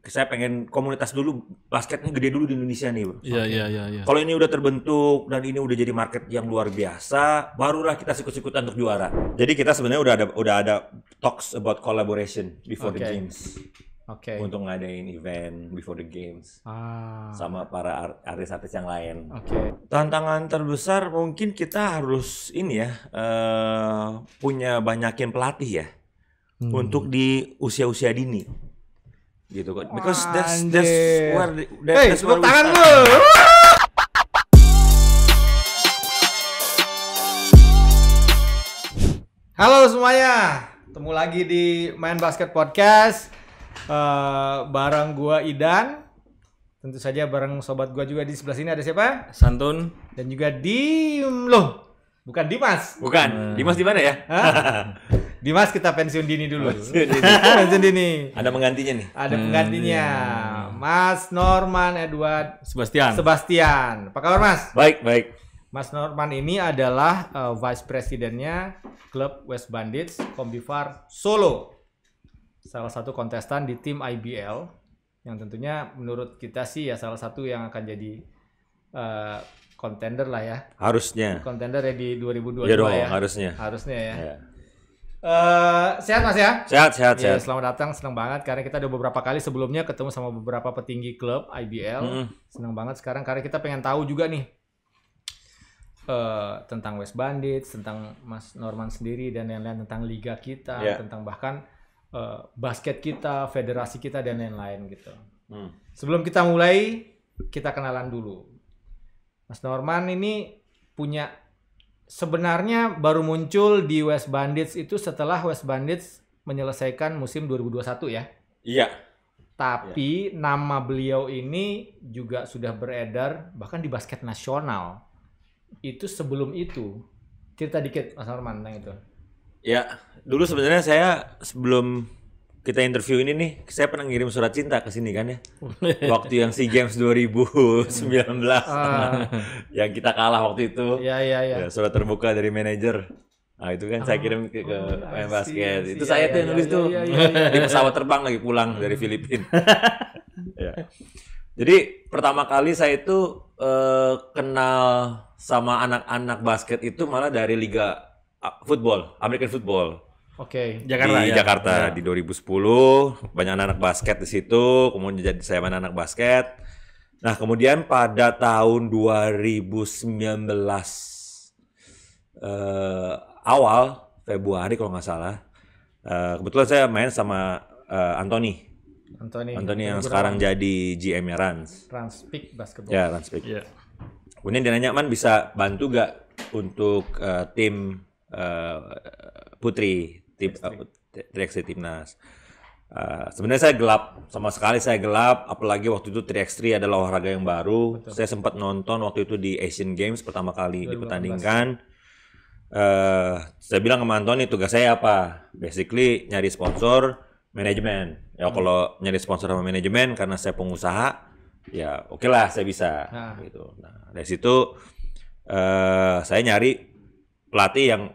saya pengen komunitas dulu basketnya gede dulu di Indonesia nih, bro. Iya. Kalau ini udah terbentuk dan ini udah jadi market yang luar biasa, barulah kita sikut-sikutan untuk juara. Jadi kita sebenarnya udah ada talks about collaboration before the games. Untuk ngadain event before the games sama para artis-artis yang lain. Tantangan terbesar mungkin kita harus ini ya punya banyakin pelatih ya untuk di usia-usia dini. Gitu kan, because that's where tangan lu. Halo semuanya, ketemu lagi di Main Basket Podcast bareng gua Idan. Tentu saja bareng sobat gua juga di sebelah sini ada siapa? Santun dan juga bukan Dimas. Bukan. Dimas di mana ya? Dimas kita pensiun dini dulu. Pensiun dini. Ada penggantinya nih. Ada penggantinya. Mas Norman Edward Sebastian. Apa kabar Mas? Baik. Mas Norman ini adalah Vice Presidennya klub West Bandits Kombivar Solo. Salah satu kontestan di tim IBL yang tentunya menurut kita sih ya salah satu yang akan jadi contender lah ya. Harusnya. Contender ya di 2022 ya. Dong, ya. Harusnya ya. Sehat Mas ya? Sehat. Selamat datang, senang banget karena kita udah beberapa kali sebelumnya ketemu sama beberapa petinggi klub IBL. Senang banget sekarang karena kita pengen tahu juga nih tentang West Bandits, tentang Mas Norman sendiri dan lain-lain, tentang liga kita, tentang bahkan basket kita, federasi kita dan lain-lain gitu. Sebelum kita mulai, kita kenalan dulu. Mas Norman ini sebenarnya baru muncul di West Bandits itu setelah West Bandits menyelesaikan musim 2021 ya? Iya. Tapi nama beliau ini juga sudah beredar bahkan di basket nasional. Itu sebelum itu. Cerita dikit Mas Norman tentang itu. Ya, dulu sebenarnya saya sebelum kita interview ini nih, saya pernah ngirim surat cinta ke sini kan ya. Waktu yang SEA Games 2019. Yang kita kalah waktu itu. Iya. Ya, surat terbuka dari manajer. Nah, itu kan saya kirim ke Main Basket. Itu saya tuh yang nulis tuh. Di pesawat terbang lagi pulang dari Filipina. Ya. Jadi pertama kali saya itu kenal sama anak-anak basket itu malah dari liga football, American football. Jakarta di 2010 banyak anak basket di situ, kemudian jadi saya main anak basket. Nah, kemudian pada tahun 2019 awal Februari kalau nggak salah, kebetulan saya main sama Anthony yang sekarang jadi GM-nya Rans Peak Basketball. Ya, Rans Peak. Yeah. Kemudian dia nanya, "Man, bisa bantu gak untuk tim putri, tim 3x3 timnas?" Sebenarnya saya gelap, sama sekali saya gelap, apalagi waktu itu 3x3 adalah olahraga yang baru. Betul. Saya sempat nonton waktu itu di Asian Games pertama kali dipertandingkan. Saya bilang sama Anthony, tugas saya apa? Basically nyari sponsor, manajemen. Ya kalau nyari sponsor sama manajemen karena saya pengusaha, ya oke lah saya bisa. Gitu. Nah, dari situ saya nyari pelatih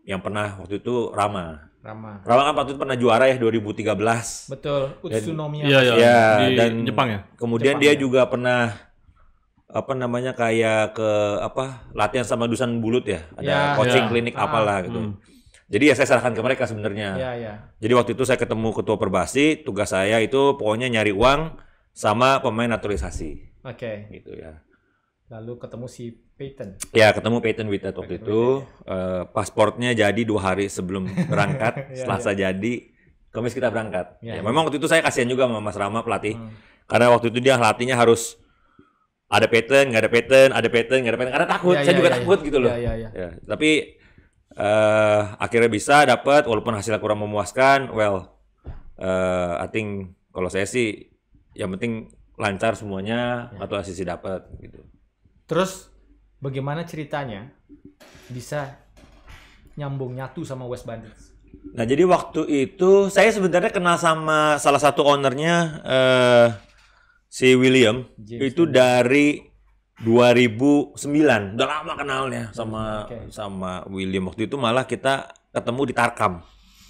yang pernah waktu itu Rama kan waktu itu pernah juara ya 2013. Betul, Utsunomiya. Iya, dan Jepang ya. Kemudian dia juga pernah kayak ke latihan sama Dusan Bulut ya. Ada coaching klinik apalah gitu. Jadi ya saya serahkan ke mereka sebenarnya. Jadi waktu itu saya ketemu ketua Perbasi, tugas saya itu pokoknya nyari uang sama pemain naturalisasi. Gitu ya. Lalu ketemu si Peyton. Ya, ketemu Peyton Witted waktu itu. Pasportnya jadi 2 hari sebelum berangkat. Selasa jadi, Kamis kita berangkat. Memang waktu itu saya kasihan juga sama Mas Rama pelatih. Karena waktu itu dia latihnya harus ada Peyton, nggak ada Peyton, ada Peyton, nggak ada Peyton. Karena takut, saya juga takut gitu loh. Ya, tapi akhirnya bisa dapat, walaupun hasilnya kurang memuaskan. I think kalau saya sih yang penting lancar semuanya, atau sisi dapat gitu. Terus bagaimana ceritanya bisa nyatu sama West Bandits? Nah, jadi waktu itu saya sebenarnya kenal sama salah satu ownernya si William James itu dari 2009. Udah lama kenalnya sama William. Waktu itu malah kita ketemu di Tarkam.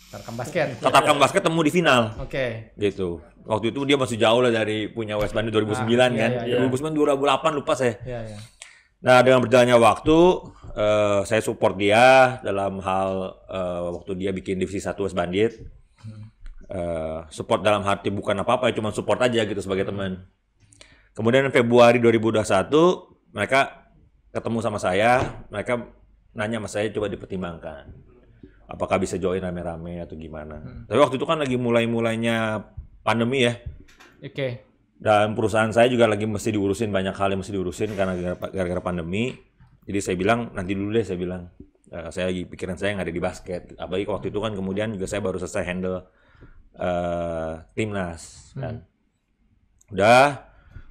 Tarkam Basket. Tarkam Basket ketemu di final. Oke. Gitu. Waktu itu dia masih jauh lah dari punya West Bandit 2009 kan. 2009 2008 lupa saya. Nah, dengan berjalannya waktu saya support dia dalam hal waktu dia bikin divisi 1 West Bandit. Support dalam hati bukan apa-apa, cuma support aja gitu sebagai teman. Kemudian Februari 2021 mereka ketemu sama saya, mereka nanya sama saya coba dipertimbangkan. Apakah bisa join rame-rame atau gimana. Tapi waktu itu kan lagi mulainya pandemi ya. Oke. Dan perusahaan saya juga lagi mesti diurusin, banyak hal yang mesti diurusin karena gara-gara pandemi. Jadi saya bilang, nanti dulu deh saya bilang. Saya lagi pikiran saya yang ada di basket. Apalagi waktu itu kan kemudian juga saya baru selesai handle timnas. Kan. Udah.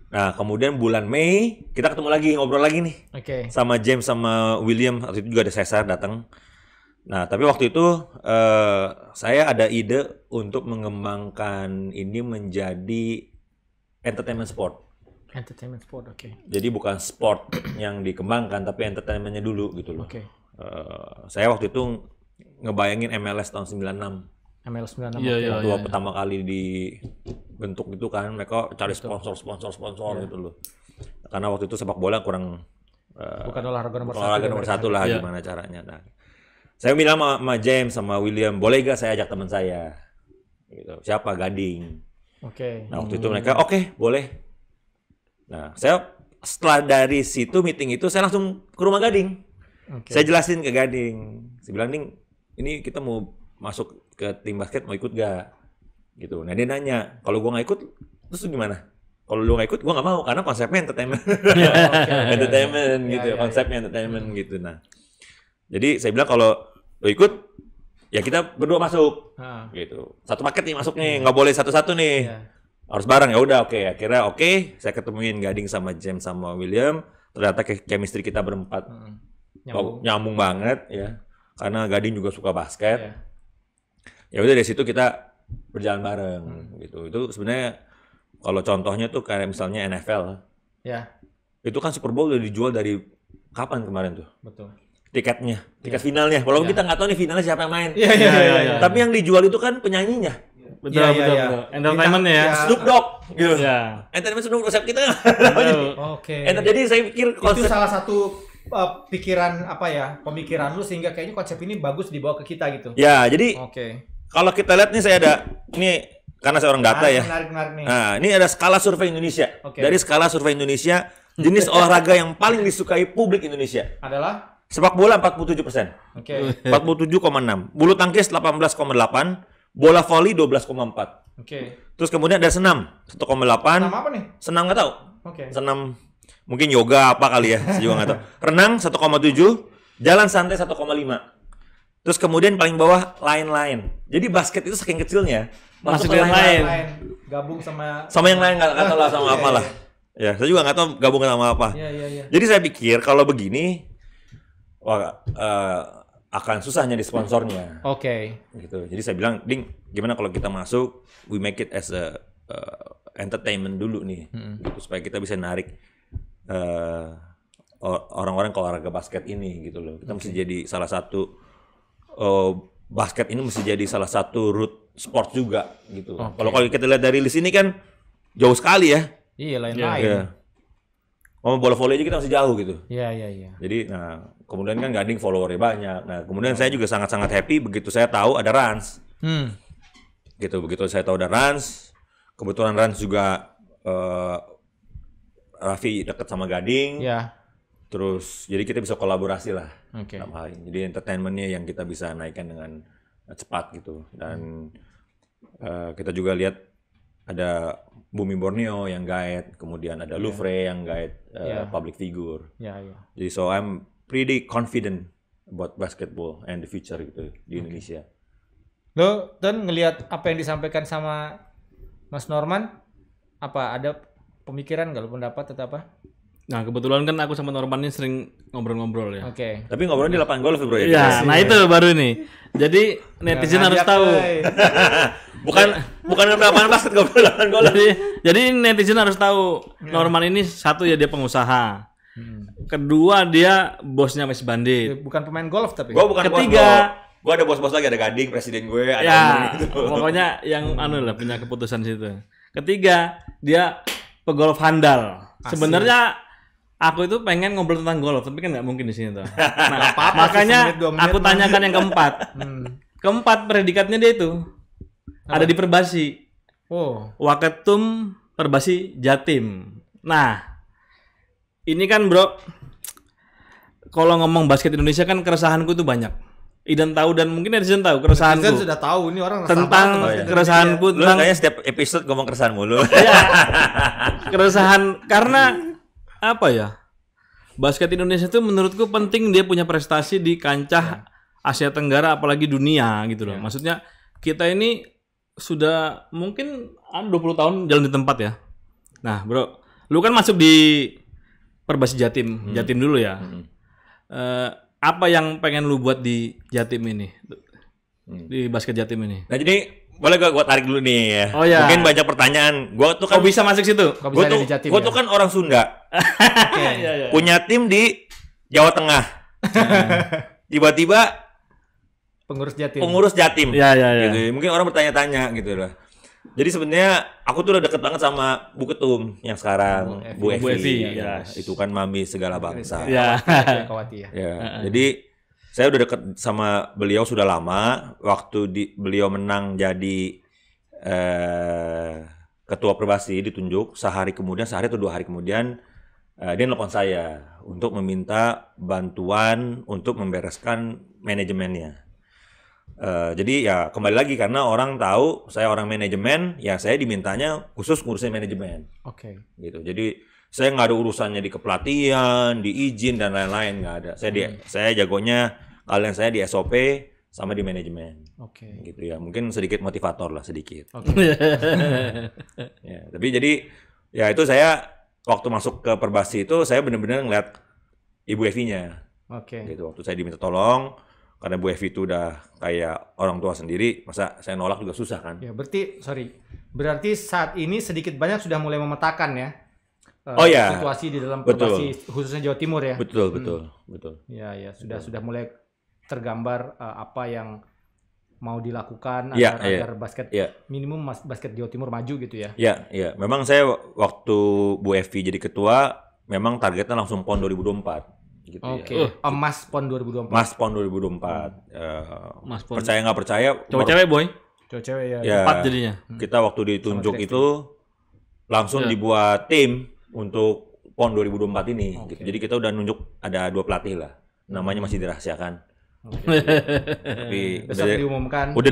Nah kemudian bulan Mei kita ketemu lagi, ngobrol lagi nih. Sama James sama William, waktu itu juga ada Cesar datang. Nah, tapi waktu itu saya ada ide untuk mengembangkan ini menjadi entertainment sport. Entertainment sport, oke. Jadi bukan sport yang dikembangkan, tapi entertainmentnya dulu gitu loh. Saya waktu itu ngebayangin MLS tahun 96. MLS 96. Waktu pertama kali dibentuk gitu kan, mereka cari sponsor gitu loh. Karena waktu itu sepak bola kurang bukan olahraga nomor satu lah gimana caranya. Nah, saya bilang sama James sama William, boleh gak saya ajak teman saya? Gitu. Siapa? Gading. Nah waktu itu mereka, oke, boleh. Nah setelah dari situ meeting itu saya langsung ke rumah Gading. Saya jelasin ke Gading. Saya bilang, Ding, ini kita mau masuk ke tim basket, mau ikut gak? Gitu. Nah dia nanya, kalau gua gak ikut, terus gimana? Kalau lu gak ikut, gua gak mau karena konsepnya entertainment. Entertainment gitu, konsepnya entertainment gitu. Nah. Jadi saya bilang kalau lo ikut, ya kita berdua masuk, gitu. Satu paket nih masuknya, nggak boleh satu-satu nih, harus bareng ya udah oke. Akhirnya saya ketemuin Gading sama James sama William, ternyata chemistry kita berempat nyambung banget ya, karena Gading juga suka basket. Ya udah dari situ kita berjalan bareng, gitu. Itu sebenarnya kalau contohnya tuh kayak misalnya NFL, itu kan Super Bowl udah dijual dari kapan kemarin tuh? Betul. Tiket finalnya, walaupun kita nggak tahu nih finalnya siapa yang main. Tapi yang dijual itu kan penyanyinya. Betul. Entertainment ya. Snoop Dogg gitu. Entertainment Snoop Dogg, kita nggak tahu. Jadi saya pikir itu salah satu pemikiran lu sehingga kayaknya konsep ini bagus dibawa ke kita gitu. Ya, jadi kalau kita lihat nih saya ada ini karena saya orang data ya. Menarik nih. Nah, ini ada skala survei Indonesia. Dari skala survei Indonesia, jenis olahraga yang paling disukai publik Indonesia adalah sepak bola 47%. 47,6. Bulu tangkis 18,8. Bola voli 12,4. Terus kemudian ada senam 1,8. Senam apa nih? Senam nggak tahu. Senam mungkin yoga apa kali ya, saya juga nggak tahu. Renang 1,7. Jalan santai 1,5. Terus kemudian paling bawah lain-lain. Jadi basket itu saking kecilnya masuk ke lain. Gabung sama yang lain nggak tahu lah sama apa lah. Ya, saya juga nggak tahu gabung sama apa. Jadi saya pikir kalau begini akan susah nyari sponsornya. Gitu. Jadi saya bilang, Ding, gimana kalau kita masuk, we make it as a entertainment dulu nih, gitu, supaya kita bisa narik orang-orang ke olahraga basket ini, gitu loh. Kita mesti jadi salah satu basket ini mesti jadi salah satu root sport juga, gitu. Kalau kita lihat dari list ini kan jauh sekali ya. Iya, lain-lain. Mau bola volley aja kita masih jauh gitu. Iya. Jadi, kemudian kan Gading followernya banyak. Nah, kemudian saya juga sangat-sangat happy begitu saya tahu ada Rans. Gitu, begitu saya tahu ada Rans. Kebetulan Rans juga Raffi dekat sama Gading. Terus, jadi kita bisa kolaborasi lah. Jadi entertainmentnya yang kita bisa naikkan dengan cepat gitu. Dan kita juga lihat ada Bumi Borneo yang guide, kemudian ada Louvre yang guide public figure. Jadi so I'm pretty confident about basketball and the future gitu di Indonesia. Lo dan ngelihat apa yang disampaikan sama Mas Norman, apa ada pemikiran nggak lo, pendapat atau apa? Nah kebetulan kan aku sama Norman ini sering ngobrol-ngobrol ya. Tapi ngobrolnya di lapangan golf bro ya? Iya, nah itu baru nih. Jadi netizen harus tahu. bukan lapangan basket, lapangan golf. Jadi netizen harus tahu Norman ini satu ya dia pengusaha. Kedua dia bosnya West Bandit. Bukan pemain golf tapi. Gua bukan ketiga, gue ada bos-bos lagi, ada Gading, presiden gue, ada ya, gitu. Pokoknya yang lah punya keputusan situ. Ketiga, dia pegolf handal. Asik. Sebenarnya aku itu pengen ngobrol tentang golf, tapi kan nggak mungkin di sini tuh. Nah, apa-apa, makanya 1 menit, 2 menit aku tanyakan yang keempat. Keempat predikatnya dia itu ada di Perbasi. Oh, Waketum Perbasi Jatim. Nah, ini kan bro, kalau ngomong basket Indonesia kan keresahanku tuh banyak. Idan tahu dan mungkin netizen tahu keresahanku. netizen sudah tahu ini orang resah Tentang banget basket keresahanku Lu tentang kayaknya setiap episode ngomong keresahan mulu. keresahan karena apa ya? Basket Indonesia itu menurutku penting dia punya prestasi di kancah Asia Tenggara apalagi dunia gitu loh. Maksudnya kita ini sudah mungkin 20 tahun jalan di tempat ya. Nah, bro, lu kan masuk di Perbasi Jatim, Jatim dulu ya. Apa yang pengen lu buat di Jatim ini? Di basket Jatim ini? Nah jadi boleh gua tarik dulu nih ya. Oh, ya. Mungkin banyak pertanyaan. Gua tuh kan Kok bisa masuk situ? Kok gua bisa ada tuh di Jatim gua ya? tuh kan orang Sunda. Iya. Punya tim di Jawa Tengah. Tiba-tiba Pengurus Jatim. pengurus Jatim. Iya. Gitu. Mungkin orang bertanya-tanya gitu lah. Jadi sebenarnya aku tuh udah deket banget sama Bu Ketum yang sekarang Bu Bu Evi, Evi. Ya, itu kan mami segala bangsa. Ya. Kawati ya. Ya, jadi saya udah deket sama beliau sudah lama. Waktu beliau menang jadi ketua Perbasi ditunjuk sehari atau 2 hari kemudian dia nelpon saya untuk meminta bantuan untuk membereskan manajemennya. Jadi ya kembali lagi karena orang tahu saya orang manajemen, ya saya dimintanya khusus ngurusin manajemen. Oke. Gitu. Jadi saya nggak ada urusannya di kepelatihan, di izin dan lain-lain, nggak ada. Saya jagonya kalian saya di SOP sama di manajemen. Oke. Gitu ya. Mungkin sedikit motivator lah sedikit. Oke. Ya, tapi jadi ya itu saya waktu masuk ke Perbasi itu saya benar-benar ngeliat Ibu Evi-nya. Oke. Gitu. Waktu saya diminta tolong karena Bu Evi itu udah kayak orang tua sendiri, masa saya nolak juga susah kan? Ya, berarti saat ini sedikit banyak sudah mulai memetakan ya. Situasi di dalam Perbasi khususnya Jawa Timur ya. Betul. Ya, sudah mulai tergambar apa yang mau dilakukan Ya, agar basket ya. minimum basket Jawa Timur maju gitu ya. Ya. Memang saya waktu Bu Evi jadi ketua, memang targetnya langsung PON 2024. Gitu Oke. ya. Emas PON 2024. Mas PON 2024. Mas Pon. Percaya nggak percaya? Cowok cewek boy. Cowok cewek ya. Ya, 4 jadinya. kita waktu ditunjuk Sama itu langsung dibuat tim untuk PON 2024 ini. Gitu. Jadi kita udah nunjuk ada 2 pelatih lah. Namanya masih dirahasiakan. Tapi Besok diumumkan. udah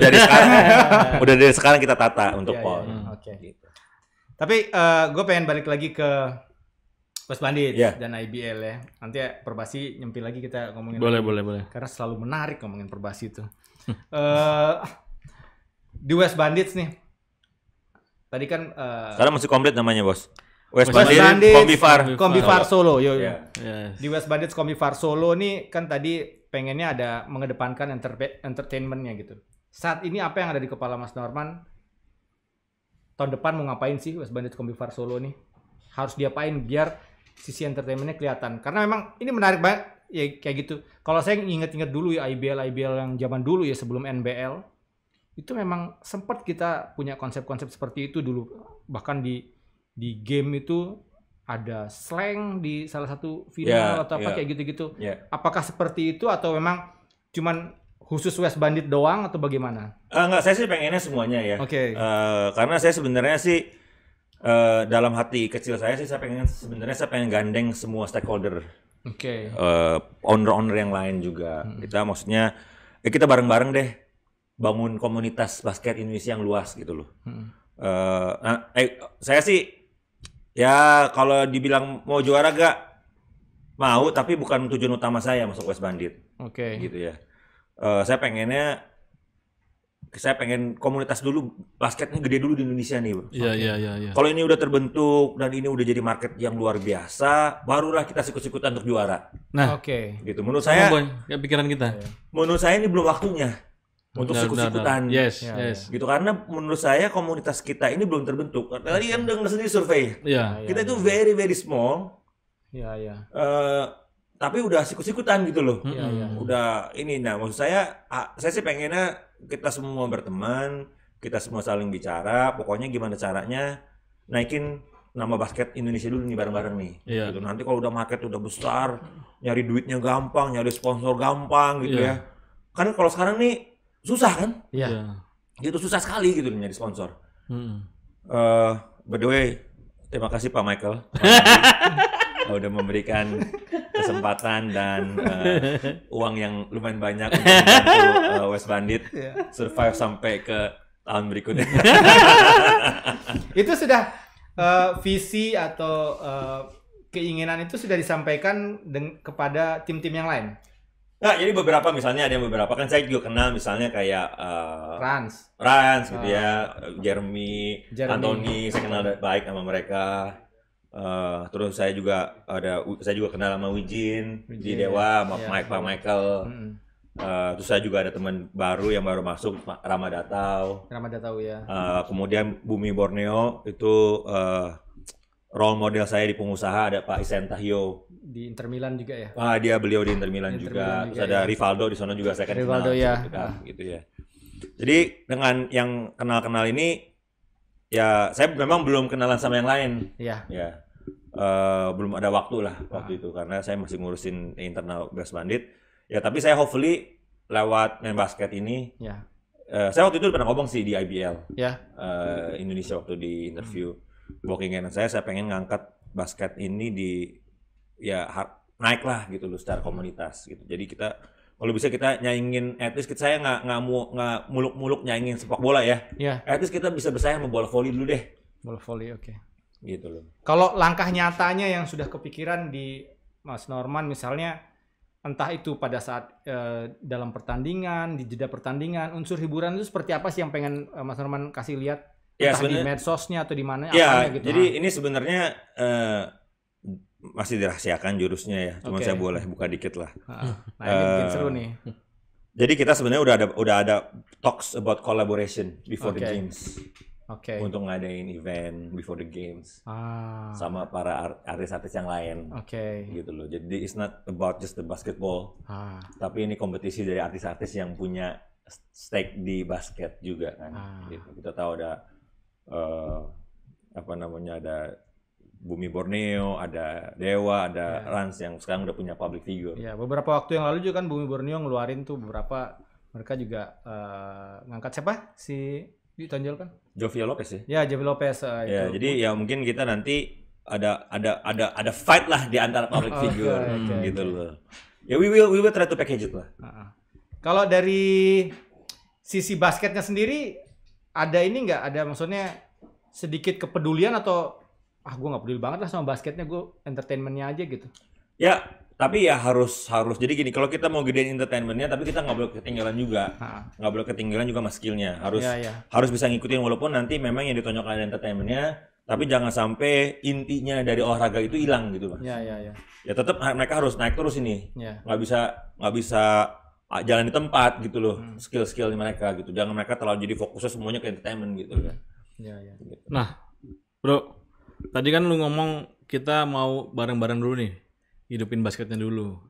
dari sekarang kita tata untuk Iya, PON. iya. Oke. Gitu. Tapi gue pengen balik lagi ke West Bandit Iya. dan IBL ya. Nanti ya, Perbasi nyempil lagi kita ngomongin. Boleh. Karena selalu menarik ngomongin Perbasi itu. Di West Bandits nih. Tadi kan Sekarang masih komplit namanya, Bos. West Bandits, Bandit, Kombifar. Solo. Yo. Iya. Yes. Di West Bandits Kombifar Solo nih kan tadi pengennya ada mengedepankan entertainment-nya gitu. Saat ini apa yang ada di kepala Mas Norman? Tahun depan mau ngapain sih West Bandits Kombifar Solo nih? Harus diapain biar sisi entertainment-nya kelihatan? Karena memang ini menarik banget ya kayak gitu. Kalau saya ingat-ingat dulu ya IBL yang zaman dulu ya sebelum NBL itu memang sempat kita punya konsep-konsep seperti itu dulu. Bahkan di game itu ada slang di salah satu final atau apa kayak gitu-gitu. Yeah. Apakah seperti itu atau memang cuman khusus West Bandit doang atau bagaimana? Enggak, saya sih pengennya semuanya ya. Oke. Karena saya sebenarnya sih dalam hati kecil saya sih saya pengen gandeng semua stakeholder. Oke. Owner-owner yang lain juga. Kita maksudnya kita bareng-bareng deh bangun komunitas basket Indonesia yang luas gitu loh. Saya sih ya kalau dibilang mau juara gak mau, tapi bukan tujuan utama saya masuk West Bandit. Oke. Gitu ya. Saya pengen komunitas dulu, basketnya gede dulu di Indonesia nih, bro. Iya. Kalau ini udah terbentuk dan ini udah jadi market yang luar biasa, barulah kita sikut-sikutan untuk juara. Nah, Oke. Gitu. Menurut sama saya, boy, kayak pikiran kita. menurut saya ini belum waktunya untuk sikut-sikutan. Yes. Gitu karena menurut saya komunitas kita ini belum terbentuk. Tadi kan udah sendiri survei. Iya. Kita itu very very small. Iya. Tapi udah sikut-sikutan gitu loh. Iya. Udah ini, nah maksud saya sih pengennya kita semua berteman, kita semua saling bicara, pokoknya gimana caranya naikin nama basket Indonesia dulu nih bareng-bareng nih. Iya. Gitu. Nanti kalau udah market udah besar, nyari duitnya gampang, nyari sponsor gampang gitu ya. Kan kalau sekarang nih susah kan? Iya. Gitu susah sekali gitu nyari sponsor. By the way, terima kasih Pak Michael udah memberikan kesempatan dan uang yang lumayan banyak untuk membantu West Bandit survive sampai ke tahun berikutnya. Itu sudah visi atau keinginan itu sudah disampaikan kepada tim-tim yang lain. Nah, jadi beberapa misalnya ada beberapa kan saya juga kenal misalnya kayak Rans gitu ya, Jeremy, Anthony, saya kenal baik sama mereka. Terus saya juga kenal sama Wijin di Dewa, sama Pak Michael. Terus saya juga ada teman baru yang baru masuk, Ramadatau ya. Kemudian Bumi Borneo itu role model saya di pengusaha, ada Pak Isen Tahyo di Inter Milan juga ya. Beliau di Inter Milan juga. Terus ada Rivaldo di sana juga saya kan Rivaldo kenal gitu ya. Jadi dengan yang kenal-kenal ini ya saya memang belum kenalan sama yang lain. Iya. Ya. Belum ada waktu lah waktu itu karena saya masih ngurusin internal West Bandit. Ya tapi saya hopefully lewat main basket ini. Ya. Saya waktu itu pernah ngomong sih di IBL. Ya. Indonesia waktu di interview bookingan saya pengen ngangkat basket ini naik lah gitu loh secara komunitas gitu. Jadi kita kalau bisa kita nyaingin, at least saya nggak muluk-muluk nyaingin sepak bola ya. At least kita bisa bersaing sama bola voli dulu deh. Bola voli, oke. Gitu loh. Kalau langkah nyatanya yang sudah kepikiran di Mas Norman misalnya, entah itu pada saat dalam pertandingan, di jeda pertandingan, unsur hiburan itu seperti apa sih yang pengen Mas Norman kasih lihat? Entah di medsosnya atau di mana? Ya, gitu. Jadi ini sebenarnya masih dirahasiakan jurusnya ya. Cuma saya boleh buka dikit lah. Nah, ini bikin seru nih. Jadi kita sebenarnya udah ada talks about collaboration before the games. Untuk ngadain event before the games sama para artis-artis yang lain. Gitu loh. Jadi it's not about just the basketball. Tapi ini kompetisi dari artis-artis yang punya stake di basket juga kan. Gitu. Kita tahu ada ada Bumi Borneo, ada Dewa, ada Rans yang sekarang udah punya public figure. Ya, beberapa waktu yang lalu juga kan Bumi Borneo ngeluarin tuh beberapa, mereka juga ngangkat siapa? Si ditonjolkan? Jovia Lopez ya? Ya, Jovia Lopez. Ya, jadi ya mungkin kita nanti ada fight lah di antara public figure gitu loh. Ya we will try to package it lah. Kalau dari sisi basketnya sendiri ada ini nggak? Ada maksudnya sedikit kepedulian atau gue nggak peduli banget lah sama basketnya, gue entertainmentnya aja gitu. Ya, tapi ya harus jadi gini, kalau kita mau gedein entertainmentnya, tapi kita nggak boleh ketinggalan juga, nggak boleh ketinggalan juga mas skillnya, harus bisa ngikutin walaupun nanti memang yang ditonjolkan entertainmentnya, tapi jangan sampai intinya dari olahraga itu hilang gitu mas. Ya tetap mereka harus naik terus ini, nggak bisa jalan di tempat gitu loh, skill mereka gitu, jangan mereka terlalu jadi fokusnya semuanya ke entertainment gitu kan. Nah, bro. Tadi kan lu ngomong kita mau bareng-bareng dulu nih, hidupin basketnya dulu.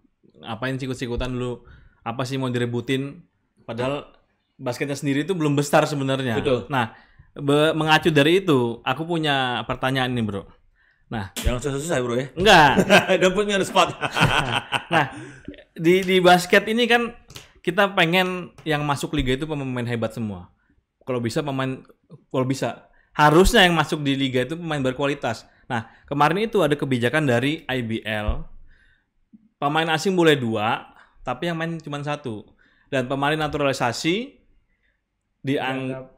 Apain sikut-sikutan dulu? Apa sih mau direbutin? Padahal basketnya sendiri itu belum besar sebenarnya. Betul. Nah, mengacu dari itu, aku punya pertanyaan nih bro. Nah, jangan susah-susah bro ya. Enggak. Don't put me on the spot. Nah, di basket ini kan kita pengen yang masuk liga itu pemain hebat semua. Kalau bisa harusnya yang masuk di liga itu pemain berkualitas. Nah, kemarin itu ada kebijakan dari IBL. Pemain asing boleh 2, tapi yang main cuma 1. Dan pemain naturalisasi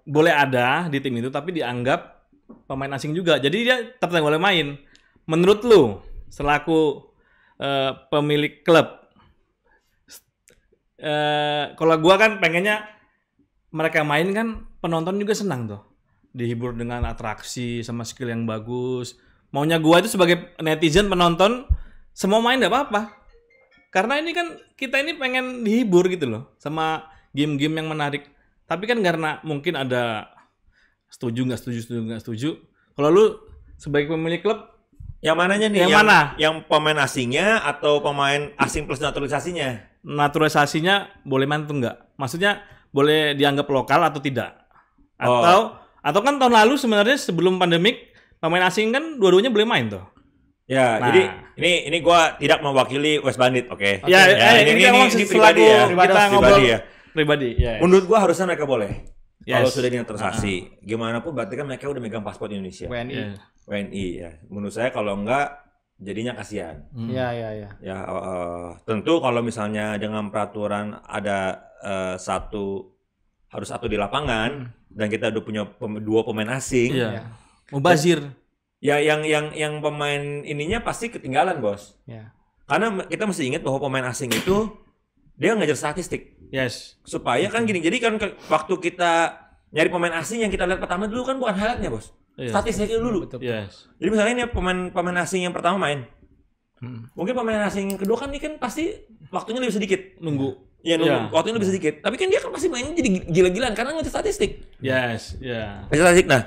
boleh ada di tim itu, tapi dianggap pemain asing juga. Jadi dia tetap boleh main. Menurut lu, selaku pemilik klub, kalau gua kan pengennya mereka main kan penonton juga senang tuh. Dihibur dengan atraksi sama skill yang bagus. Maunya gua itu sebagai netizen penonton semua main enggak apa-apa. Karena ini kan kita ini pengen dihibur gitu loh sama game-game yang menarik. Tapi kan karena mungkin ada setuju nggak setuju. Kalau lu sebagai pemilik klub yang mananya nih? Yang mana? Yang pemain asingnya atau pemain asing plus naturalisasinya? Naturalisasinya boleh main tuh enggak? Maksudnya boleh dianggap lokal atau tidak? Atau kan tahun lalu sebenarnya sebelum pandemik pemain asing kan dua-duanya boleh main tuh. Ya, Nah. jadi ini gua tidak mewakili West Bandit, oke? Ya, ini memang pribadi ya. kita ngobrol Pribadi ya. pribadi. Ya. Menurut gua harusnya mereka boleh. Yes. Kalau sudah dinaturalisasi, gimana pun berarti kan mereka udah megang paspor Indonesia. WNI. Ya. WNI ya. Menurut saya kalau enggak jadinya kasihan. Iya. Ya, tentu kalau misalnya dengan peraturan ada harus satu di lapangan dan kita udah punya dua pemain asing. Iya. Mubazir. Ya yang pemain ininya pasti ketinggalan, Bos. Ya. Karena kita mesti ingat bahwa pemain asing itu dia ngejar statistik. Yes. Supaya kan gini, jadi kan waktu kita nyari pemain asing yang kita lihat pertama dulu kan bukan highlightnya, Bos. Iya. Statistiknya dulu. Betul. Yes. Jadi misalnya ini pemain asing yang pertama main. Mungkin pemain asing yang kedua kan ini kan pasti waktunya lebih sedikit. Nunggu. Iya, Iya. waktunya lebih sedikit. Tapi kan dia kan pasti mainnya jadi gila-gilaan karena ngejar statistik. Yes. Ya. Statistik. Nah,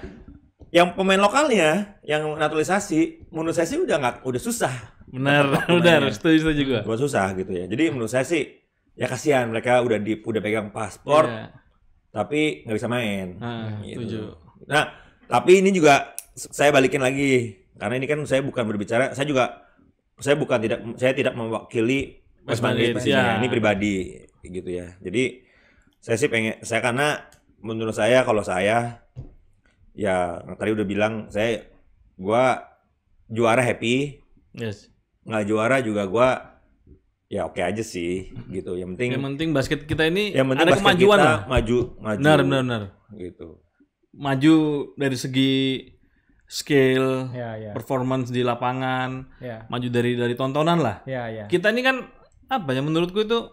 yang pemain lokalnya yang naturalisasi menurut saya sih udah susah. Benar. Setuju juga. Buat susah gitu ya. Jadi menurut saya sih ya kasihan mereka udah pegang paspor Iya. tapi nggak bisa main. Gitu. Setuju. Nah, tapi ini juga saya balikin lagi karena ini kan saya bukan berbicara, saya tidak mewakili West Bandit di sini. Ya. Ini pribadi gitu ya. Jadi saya karena menurut saya kalau saya ya tadi udah bilang gua juara happy, Yes. nggak juara juga gua ya oke aja sih gitu. Yang penting basket kita ini yang penting ada basket kemajuan kita lah. maju Benar. gitu. Maju dari segi skill, Ya. performance di lapangan, Ya. maju dari tontonan lah. Ya. Kita ini kan apa ya menurutku itu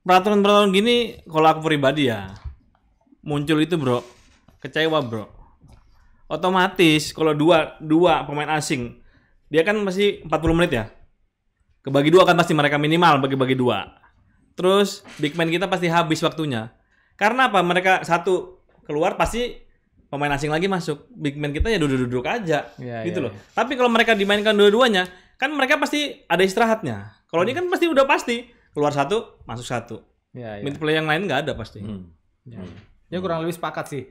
peraturan gini kalau aku pribadi ya muncul itu bro kecewa bro. Otomatis kalau dua pemain asing dia kan masih 40 menit ya. Kebagi dua kan pasti mereka minimal bagi-bagi dua. Terus big man kita pasti habis waktunya. Karena apa? Mereka satu keluar pasti pemain asing lagi masuk. Big man kita ya duduk-duduk aja. Ya, gitu ya, loh. Tapi kalau mereka dimainkan dua-duanya, kan mereka pasti ada istirahatnya. Kalau ini kan pasti udah pasti keluar satu, masuk satu. Ya. Mid play yang lain nggak ada pasti. Ya kurang lebih sepakat sih.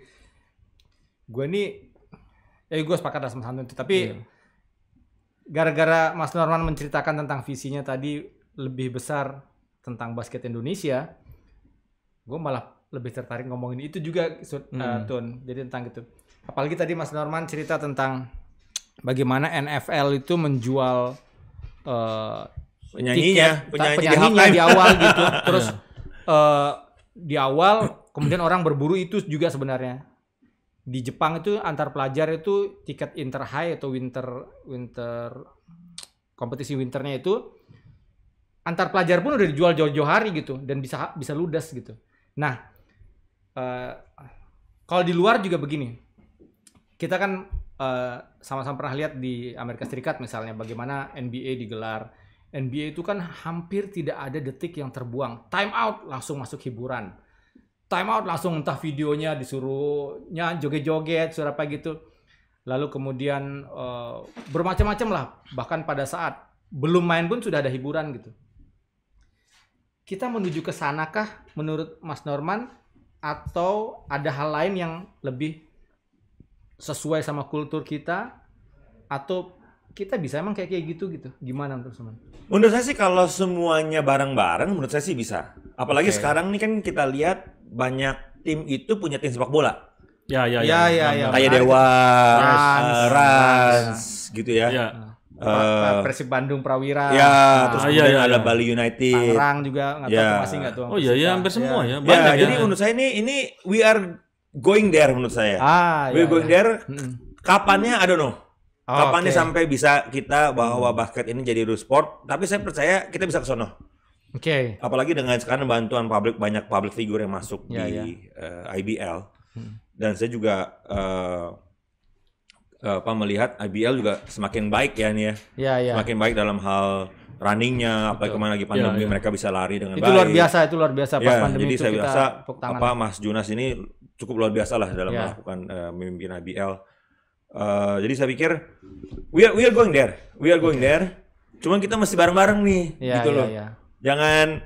Gue sepakat sama Santun itu. Tapi gara-gara Mas Norman menceritakan tentang visinya tadi lebih besar tentang basket Indonesia, gue malah lebih tertarik ngomongin itu juga, Tun. Jadi tentang itu. Apalagi tadi Mas Norman cerita tentang bagaimana NFL itu menjual penyanyinya di awal gitu. Terus di awal kemudian orang berburu itu juga sebenarnya. Di Jepang itu antar pelajar itu tiket inter high atau winter kompetisi winternya itu antar pelajar pun udah dijual jauh-jauh hari gitu dan bisa ludes gitu. Nah, kalau di luar juga begini. Kita kan sama-sama pernah lihat di Amerika Serikat misalnya bagaimana NBA digelar. NBA itu kan hampir tidak ada detik yang terbuang. Time out langsung masuk hiburan. Time out langsung entah videonya disuruhnya joget-joget, suara apa gitu. Lalu kemudian bermacam-macam lah. Bahkan pada saat belum main pun sudah ada hiburan gitu. Kita menuju ke sanakah menurut Mas Norman? Atau ada hal lain yang lebih sesuai sama kultur kita? Atau kita bisa emang kayak gitu? Gimana menurut Norman? Menurut saya sih kalau semuanya bareng-bareng menurut saya sih bisa. Apalagi sekarang nih kan kita lihat banyak tim itu punya tim sepak bola. Ya. Kayak Dewa, Rans, gitu ya. Persib Bandung Prawira. Ya, terus kemudian ada Bali United. Tangerang juga nggak tahu masih nggak tuh. Oh iya, hampir semua ya. Ya, Banyak jadi menurut saya ini we are going there menurut saya. We are going there. Kapannya I don't know. Kapannya sampai bisa kita bahwa basket ini jadi real sport, tapi saya percaya kita bisa ke sono. Oke. Apalagi dengan sekarang bantuan banyak public figure yang masuk di IBL. Dan saya juga melihat IBL juga semakin baik ya nih ya. Semakin baik dalam hal runningnya, apalagi kemarin lagi pandemi mereka bisa lari dengan baik. Itu luar biasa pas pandemi jadi itu saya kita rasa tepuk tangan. Mas Jonas ini cukup luar biasa lah dalam melakukan memimpin IBL. Jadi saya pikir we are going there. Cuman kita mesti bareng-bareng nih, gitu loh. Jangan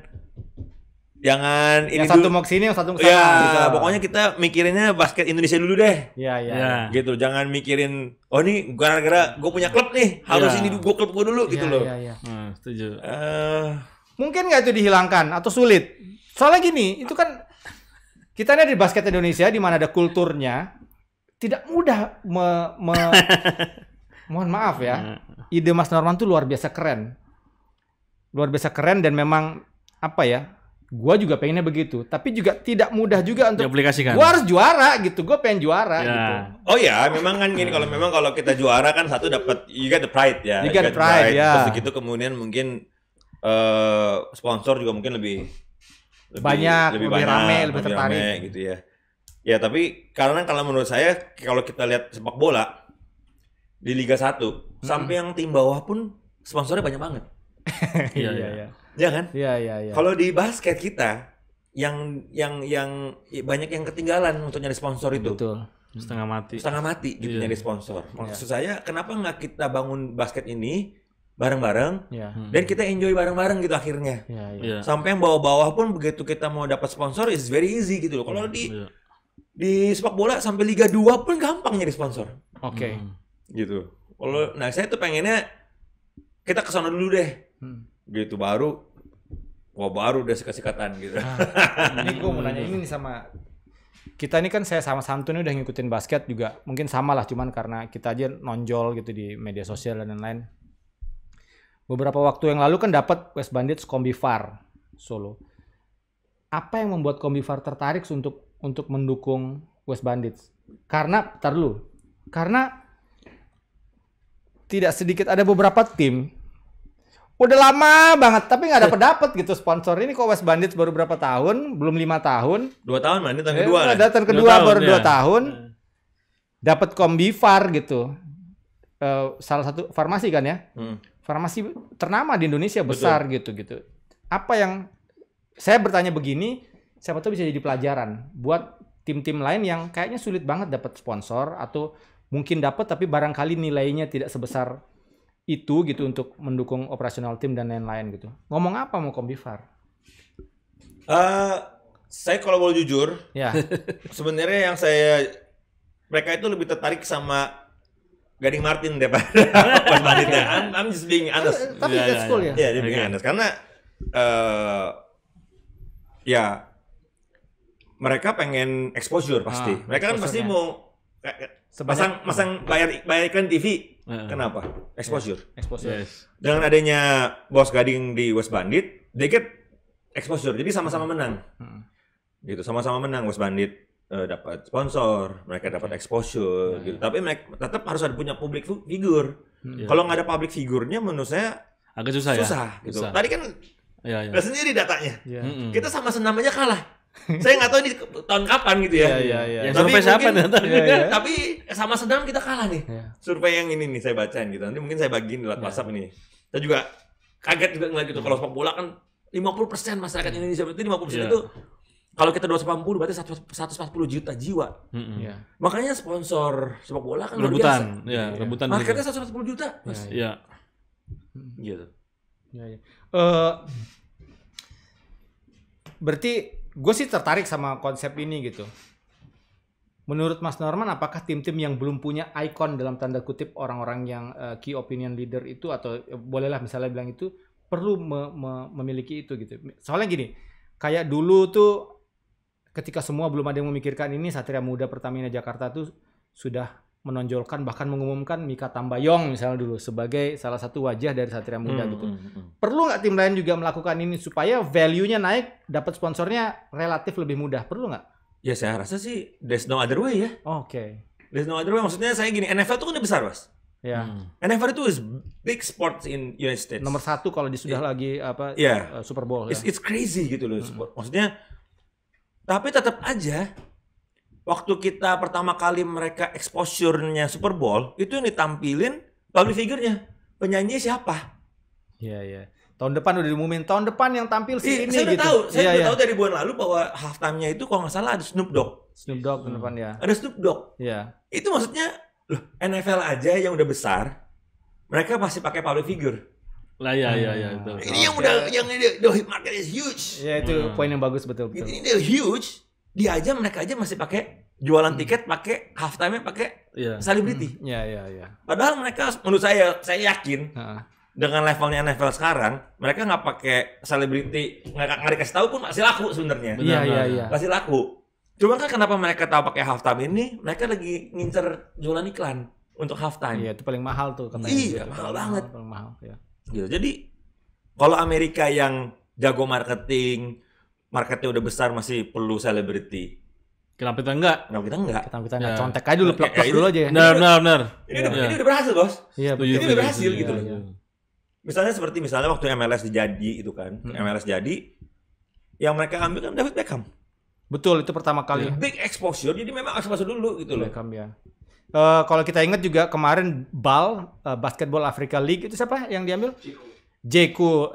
jangan Yang ini satu dulu. mau kesini, yang satu mau kesana. Ya, gitu. pokoknya kita mikirinnya basket Indonesia dulu deh. Iya, iya. Ya. Gitu, jangan mikirin oh nih gara-gara gue punya klub nih, harus Ya. ini gue klub gue dulu gitu Iya, loh. iya, iya. Setuju. Mungkin nggak itu dihilangkan atau sulit? Soalnya gini, itu kan kita ini di basket Indonesia di mana ada kulturnya, tidak mudah mohon maaf ya. Ide Mas Norman tuh luar biasa keren. Luar biasa keren dan memang apa ya? Gua juga pengennya begitu, tapi juga tidak mudah juga untuk Diaplikasikan. gua harus juara gitu. Gua pengen juara Ya. gitu. Oh ya, memang kan gini kalau kita juara kan satu dapat you get the pride ya. You get the pride, ya. Terus gitu kemudian mungkin sponsor juga mungkin lebih Banyak, lebih rame, lebih tertarik. rame gitu ya. Ya tapi karena kalau menurut saya kalau kita lihat sepak bola di Liga 1 sampai yang tim bawah pun sponsornya banyak banget. Iya, Iya, iya. iya. Ya kan? Iya, iya, iya. Kalau di basket kita yang banyak yang ketinggalan untuk nyari sponsor itu. Betul. Setengah mati. Setengah mati gitu Iya. nyari sponsor. Maksud saya kenapa nggak kita bangun basket ini bareng-bareng Iya. dan kita enjoy bareng-bareng gitu akhirnya. Iya, iya. Iya. Sampai yang bawah-bawah pun begitu kita mau dapat sponsor is very easy gitu loh. Kalau Iya. di sepak bola sampai Liga 2 pun gampang nyari sponsor. Oke. Gitu. Kalau saya tuh pengennya kita ke sana dulu deh. Gitu baru udah sikat-sikatan gitu. Ini gue mau nanya ini nih sama kita ini kan saya sama Santun udah ngikutin basket juga mungkin sama lah cuman karena kita aja nonjol gitu di media sosial dan lain-lain. Beberapa waktu yang lalu kan dapat West Bandits Kombifar Solo. Apa yang membuat Kombifar tertarik untuk mendukung West Bandits? Karena karena tidak sedikit ada beberapa tim udah lama banget tapi nggak dapet gitu sponsor ini kok West Bandits baru berapa tahun belum 5 tahun 2 tahun lah ini tahun kedua kan? datang kedua 2 tahun, baru 2 ya. tahun dapat Kombifar gitu. Salah satu farmasi kan ya farmasi ternama di Indonesia besar gitu apa yang saya bertanya begini siapa tahu bisa jadi pelajaran buat tim-tim lain yang kayaknya sulit banget dapat sponsor atau mungkin dapat tapi barangkali nilainya tidak sebesar itu gitu untuk mendukung operasional tim dan lain-lain gitu. Ngomong apa mau Kombifar? Saya kalau boleh jujur, Ya. sebenarnya yang mereka itu lebih tertarik sama Gading Martin daripada West Bandit ya. I'm just being honest. Tapi Iya, that's iya, cool ya. Iya, dia being honest karena ya mereka pengen exposure pasti. Mereka kan pasti mau masang bayar iklan TV. Kenapa? Exposure. Exposure. Yes. Dengan adanya Bos Gading di West Bandit, they get exposure. Jadi sama-sama menang. Gitu, sama-sama menang West Bandit dapat sponsor, mereka dapat exposure gitu. Tapi mereka tetap harus ada punya public figure. Kalau nggak ada public figure-nya menurut saya Agak susah, susah ya. gitu. Susah. Tadi kan Iya, iya. udah sendiri datanya. Iya. Kita sama senam aja kalah. Saya nggak tahu ini tahun kapan gitu ya. Yang Tapi survei siapa mungkin- nih? Tapi sama senam kita kalah nih. Iya. Survei yang ini nih saya bacain gitu. Nanti mungkin saya bagiin lewat WhatsApp ini. Saya juga kaget juga ngeliat gitu. Kalau sepak bola kan 50% masyarakat Indonesia berarti 50% Iya. itu kalau kita 280 berarti 140 juta jiwa. Iya. Makanya sponsor sepak bola kan luar biasa. Rebutan, ya, rebutan. Marketnya 140 juta. Mas. Iya. Gitu. Iya, iya. Berarti gue sih tertarik sama konsep ini gitu. Menurut Mas Norman, apakah tim-tim yang belum punya ikon dalam tanda kutip orang-orang yang key opinion leader itu atau bolehlah misalnya bilang itu perlu memiliki itu gitu. Soalnya gini, kayak dulu tuh ketika semua belum ada yang memikirkan ini, Satria Muda Pertamina Jakarta tuh sudah menonjolkan bahkan mengumumkan Mika Tambayong misalnya dulu sebagai salah satu wajah dari Satria Muda gitu. Perlu nggak tim lain juga melakukan ini supaya value-nya naik, dapat sponsornya relatif lebih mudah? Perlu nggak? Ya saya rasa sih there's no other way ya. Oke. There's no other way. Maksudnya saya gini, NFL itu kan udah besar, Mas. Ya. NFL itu is big sports in United States. Nomor 1 kalau di sudah lagi apa Iya. Super Bowl ya. It's crazy gitu loh. Maksudnya, tapi tetap aja waktu kita pertama kali mereka exposure-nya Super Bowl, itu yang ditampilin public figure-nya. Penyanyi siapa? Iya, iya. Tahun depan udah diumumin. Tahun depan yang tampil si ini saya udah gitu. tahu. Saya Iya, udah iya. tahu dari bulan lalu bahwa halftime-nya itu kalau nggak salah ada Snoop Dogg. Snoop Dogg tahun depan ya. Ada Snoop Dogg. Iya. Itu maksudnya, loh, NFL aja yang udah besar, mereka masih pakai public figure. Lah ya betul. Ini yang udah yang the market is huge. Ya itu poin yang bagus betul. Ini udah huge. Mereka aja masih pakai jualan tiket, pakai halftime-nya pakai selebriti. Iya. Padahal mereka menurut saya yakin dengan levelnya NFL sekarang, mereka nggak pakai selebriti, nggak dikasih tahu pun masih laku sebenarnya. Iya. Masih laku. Cuma kan kenapa mereka tahu pakai halftime ini? Mereka lagi ngincer jualan iklan untuk halftime. Iya, itu paling mahal tuh katanya. Iya, mahal banget. Paling mahal, ya. Gitu. Jadi kalau Amerika yang jago marketing, marketnya udah besar masih perlu selebriti. Kenapa kita enggak? Kita nggak contek aja dulu, plak dulu aja ya. Benar. Ini udah berhasil, Bos. Iya, ini udah berhasil gitu loh. Iya. Misalnya waktu MLS jadi itu kan, MLS jadi, yang mereka ambil kan David Beckham. Betul, itu pertama kali. Big exposure, jadi memang exposure dulu gitu loh. Beckham ya. Kalau kita ingat juga kemarin Basketball Africa League itu siapa yang diambil? Jeko,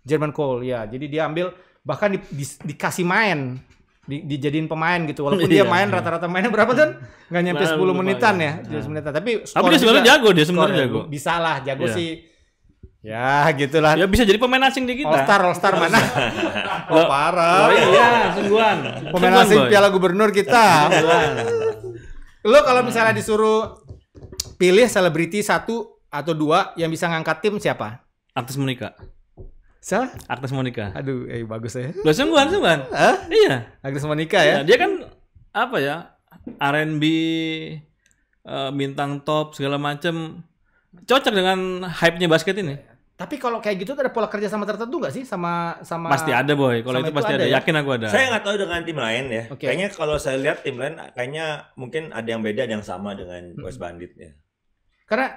Jermaine Cole ya. Jadi dia ambil bahkan dikasih main, dijadiin pemain gitu. Walaupun dia main rata-rata mainnya berapa kan? Nggak nyampe 10 menitan ya, 10 menitan. Tapi dia sebenarnya jago, jago. Bisa lah, jago sih. Ya gitulah. Ya bisa jadi pemain asing di kita. All Star mana? Oh parah. Oh iya, sungguhan. Pemain asing Piala Gubernur kita. Lo kalau misalnya disuruh pilih selebriti 1 atau 2 yang bisa ngangkat tim siapa? Agnes Monica. Siapa? Agnes Monica. Aduh, bagus ya. Lo sungguhan. Iya. Agnes Monica ya. Dia kan apa ya? R&B, bintang top segala macem. Cocok dengan hype-nya basket ini. Tapi kalau kayak gitu ada pola kerja sama tertentu nggak sih sama pasti ada boy. Kalau itu pasti ada. Ya? Yakin aku ada. Saya nggak tahu dengan tim lain ya. Okay. Kayaknya kalau saya lihat tim lain, kayaknya mungkin ada yang beda, ada yang sama dengan West Bandit ya. Karena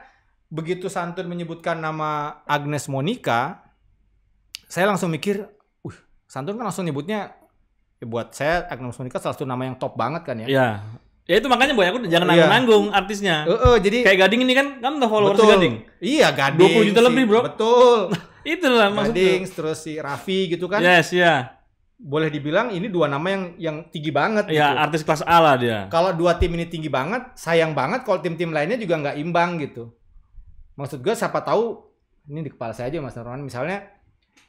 begitu Santun menyebutkan nama Agnes Monica, saya langsung mikir, Santun kan langsung nyebutnya, buat saya Agnes Monica salah satu nama yang top banget kan ya. Iya. Ya itu makanya boy, aku jangan nanggung-nanggung artisnya. Jadi kayak Gading ini kan udah followers Gading. Iya, Gading. 20 juta lebih, Bro. Betul. Itulah maksudnya. Gading, terus si Raffi gitu kan. Yes, ya. Boleh dibilang ini 2 nama yang tinggi banget gitu. Iya, artis kelas A lah dia. Kalau 2 tim ini tinggi banget, sayang banget kalau tim-tim lainnya juga nggak imbang gitu. Maksud gue siapa tahu, ini di kepala saya aja Mas Norman, misalnya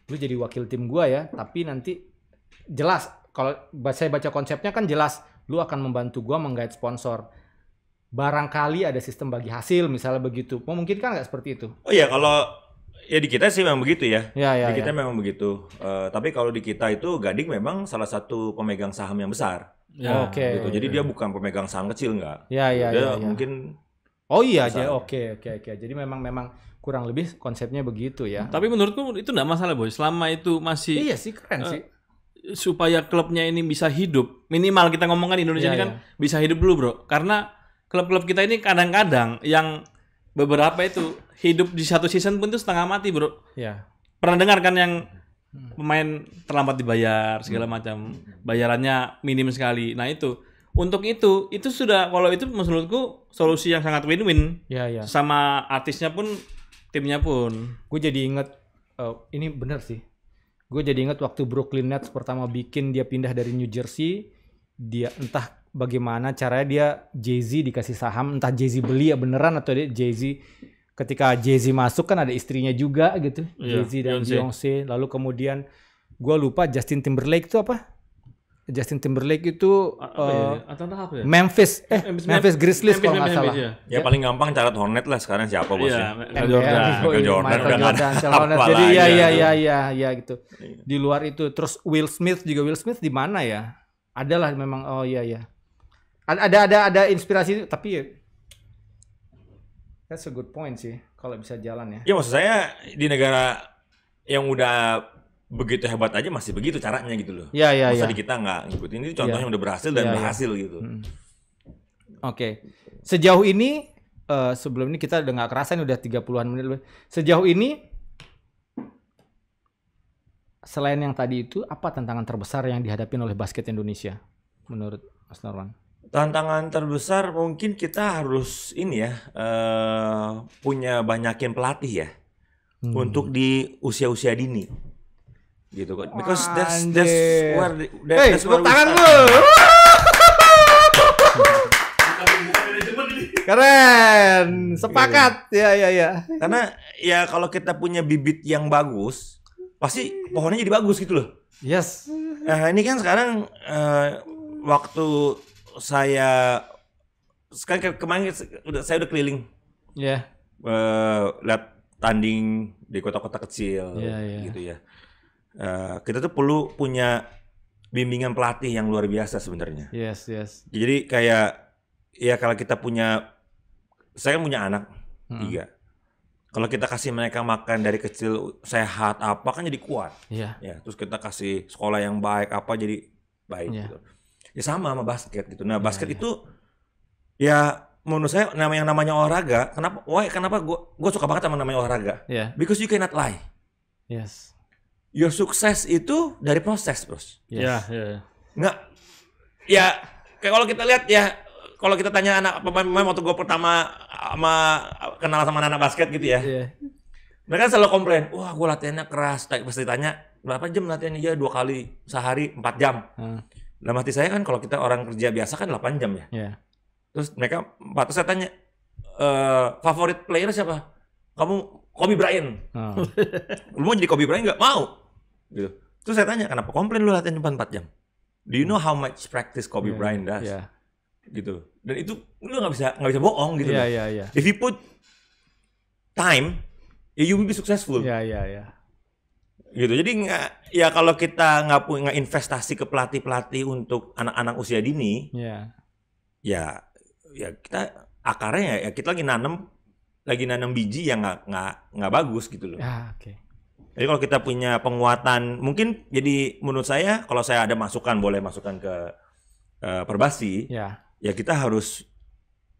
lu jadi wakil tim gua ya, tapi nanti jelas kalau saya baca konsepnya kan jelas lu akan membantu gua menggait sponsor. Barangkali ada sistem bagi hasil misalnya begitu. Memungkinkan nggak seperti itu? Oh iya, kalau ya di kita sih memang begitu ya. Di kita memang begitu. Tapi kalau di kita itu Gading memang salah satu pemegang saham yang besar. Ya. Oke. Gitu. Jadi dia bukan pemegang saham kecil nggak. Dia mungkin. Oh iya aja. Oke. Jadi memang kurang lebih konsepnya begitu ya. Tapi menurutku itu nggak masalah boy. Selama itu masih. Iya sih, keren sih. Supaya klubnya ini bisa hidup, minimal kita ngomongkan Indonesia ini kan bisa hidup dulu bro, karena klub-klub kita ini kadang-kadang yang beberapa itu hidup di satu season pun itu setengah mati bro. Iya. Pernah dengar kan yang pemain terlambat dibayar segala macam, bayarannya minim sekali. Nah itu untuk itu sudah, kalau itu menurutku solusi yang sangat win-win. Iya. Sama artisnya pun, timnya pun. Gue jadi inget ini bener sih. Gue jadi ingat waktu Brooklyn Nets pertama bikin dia pindah dari New Jersey, dia entah bagaimana caranya dia Jay-Z dikasih saham, entah Jay-Z beli ya beneran atau dia Jay-Z ketika Jay-Z masuk kan ada istrinya juga gitu, Jay-Z dan Beyonce. Lalu kemudian gue lupa Justin Timberlake itu apa? Justin Timberlake itu Memphis Grizzlies kalau nggak salah. Ya paling gampang catat Hornet lah sekarang siapa bosnya? Michael Jordan. Jadi ya gitu. Di luar itu terus Will Smith di mana ya? Adalah memang Ada inspirasi tapi ya, that's a good point sih kalau bisa jalan ya. Ya maksud saya di negara yang udah begitu hebat aja masih begitu caranya gitu loh. Iya. Masa di kita nggak ngikutin, ini contohnya udah berhasil dan berhasil gitu. Oke. Sejauh ini sebelum ini kita udah nggak kerasa ini udah 30-an menit lebih. Sejauh ini selain yang tadi itu apa tantangan terbesar yang dihadapi oleh basket Indonesia menurut Mas Norman? Tantangan terbesar mungkin kita harus ini ya punya banyakin pelatih ya untuk di usia-usia dini. Gitu kan, because that's where tangan lu. Keren. Sepakat. Ya. Karena ya kalau kita punya bibit yang bagus, pasti pohonnya jadi bagus gitu loh. Yes. Nah, ini kan sekarang waktu saya sekarang kemarin saya udah keliling Ya. lihat tanding di kota-kota kecil gitu ya. Kita tuh perlu punya bimbingan pelatih yang luar biasa sebenarnya. Yes. Jadi kayak ya kalau kita punya, saya kan punya anak 3. Kalau kita kasih mereka makan dari kecil sehat apa kan jadi kuat. Iya. Ya, terus kita kasih sekolah yang baik apa jadi baik gitu. Ya sama basket gitu. Nah, basket itu ya menurut saya namanya olahraga. Kenapa gua suka banget sama namanya olahraga? Yeah. Because you cannot lie. Yes. Your sukses itu dari proses, Bros. Iya. Nggak, ya kayak kalau kita lihat ya, kalau kita tanya anak pemain waktu gue pertama kenal sama anak basket gitu ya, mereka selalu komplain, wah gue latihannya keras. Pasti tanya berapa jam latihannya? Ya 2 kali sehari 4 jam. Dalam hati saya kan kalau kita orang kerja biasa kan 8 jam ya. Terus mereka, terus saya tanya, favorit player siapa? Kamu Kobe Bryant. Lu mau jadi Kobe Bryant nggak? Mau. Gitu. Terus saya tanya, kenapa komplain lu latihan cuma 4 jam? Do you know how much practice Kobe Bryant does? Gitu. Dan itu lu nggak bisa bohong gitu. Iya. If you put time, you will be successful. Iya. Gitu. Jadi ya kalau kita nggak investasi ke pelatih untuk anak-anak usia dini, ya kita akarnya ya kita lagi nanam biji yang nggak bagus gitu loh. Jadi kalau kita punya penguatan, mungkin jadi menurut saya kalau saya ada boleh masukan ke Perbasi, ya kita harus